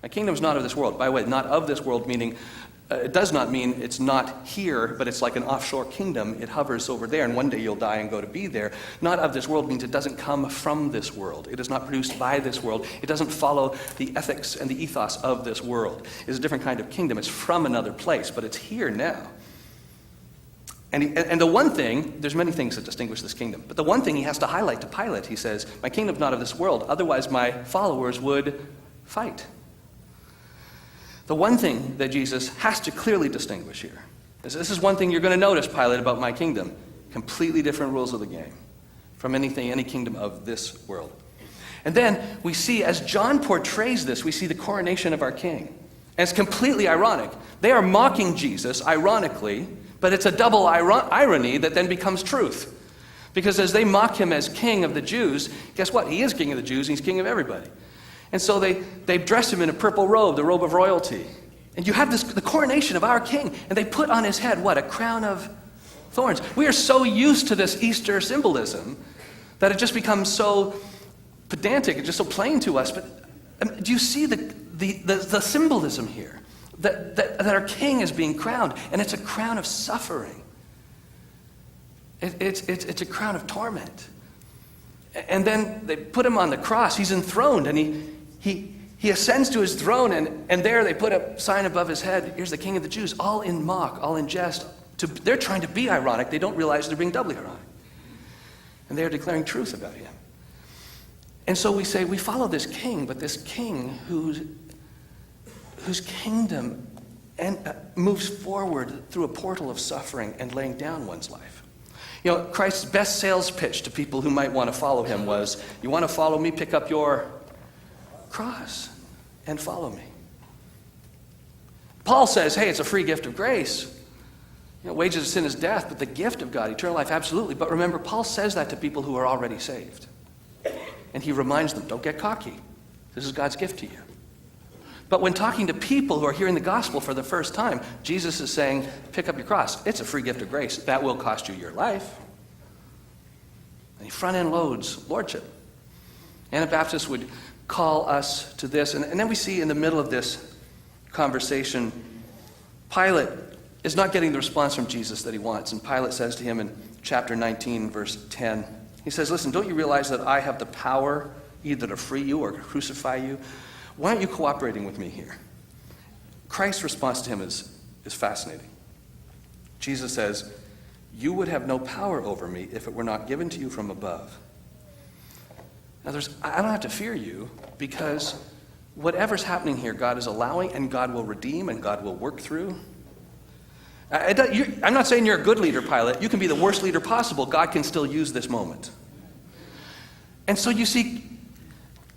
My kingdom is not of this world. By the way, not of this world meaning, it does not mean it's not here, but it's like an offshore kingdom. It hovers over there, and one day you'll die and go to be there. Not of this world means it doesn't come from this world. It is not produced by this world. It doesn't follow the ethics and the ethos of this world. It's a different kind of kingdom. It's from another place, but it's here now. And the one thing, there's many things that distinguish this kingdom, but the one thing he has to highlight to Pilate, he says, my kingdom's not of this world, otherwise my followers would fight. The one thing that Jesus has to clearly distinguish here is this is one thing you're going to notice, Pilate, about my kingdom. Completely different rules of the game from any kingdom of this world. And then we see, as John portrays this, we see the coronation of our king. And it's completely ironic. They are mocking Jesus, ironically, but it's a double irony that then becomes truth. Because as they mock him as king of the Jews, guess what? He is king of the Jews, and he's king of everybody. And so they dress him in a purple robe, the robe of royalty. And you have the coronation of our king, and they put on his head, what? A crown of thorns. We are so used to this Easter symbolism that it just becomes so pedantic and just so plain to us. But do you see the symbolism here? That our king is being crowned, and it's a crown of suffering. It's a crown of torment. And then they put him on the cross. He's enthroned, and he ascends to his throne, and there they put a sign above his head. Here's the King of the Jews, all in mock, all in jest. They're trying to be ironic. They don't realize they're being doubly ironic. And they're declaring truth about him. And so we say, we follow this king, but this king whose kingdom moves forward through a portal of suffering and laying down one's life. You know, Christ's best sales pitch to people who might want to follow him was, you want to follow me, pick up your cross and follow me. Paul says, hey, it's a free gift of grace. You know, wages of sin is death, but the gift of God, eternal life, absolutely. But remember, Paul says that to people who are already saved. And he reminds them, don't get cocky. This is God's gift to you. But when talking to people who are hearing the gospel for the first time, Jesus is saying, pick up your cross. It's a free gift of grace. That will cost you your life. And he front-end loads lordship. Anabaptists would call us to this. And then we see in the middle of this conversation, Pilate is not getting the response from Jesus that he wants. And Pilate says to him in chapter 19, verse 10, he says, listen, don't you realize that I have the power either to free you or to crucify you? Why aren't you cooperating with me here? Christ's response to him is fascinating. Jesus says, you would have no power over me if it were not given to you from above. Now, I don't have to fear you because whatever's happening here, God is allowing, and God will redeem, and God will work through. I'm not saying you're a good leader, Pilate. You can be the worst leader possible. God can still use this moment. And so you see,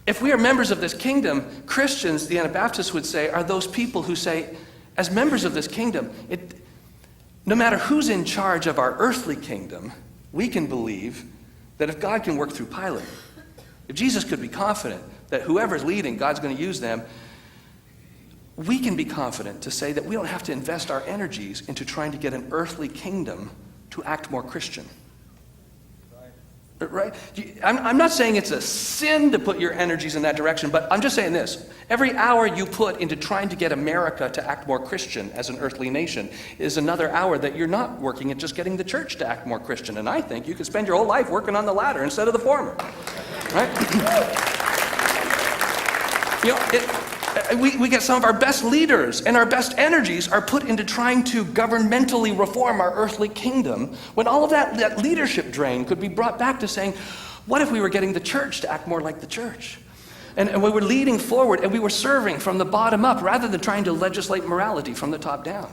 if we are members of this kingdom, Christians, the Anabaptists would say, are those people who say, as members of this kingdom, no matter who's in charge of our earthly kingdom, we can believe that if God can work through Pilate, if Jesus could be confident that whoever's leading, God's going to use them, we can be confident to say that we don't have to invest our energies into trying to get an earthly kingdom to act more Christian. Right? I'm not saying it's a sin to put your energies in that direction, but I'm just saying this. Every hour you put into trying to get America to act more Christian as an earthly nation is another hour that you're not working at just getting the church to act more Christian. And I think you could spend your whole life working on the latter instead of the former. Right? You know, we get some of our best leaders and our best energies are put into trying to governmentally reform our earthly kingdom, when all of that leadership drain could be brought back to saying, what if we were getting the church to act more like the church? And we were leading forward and we were serving from the bottom up rather than trying to legislate morality from the top down.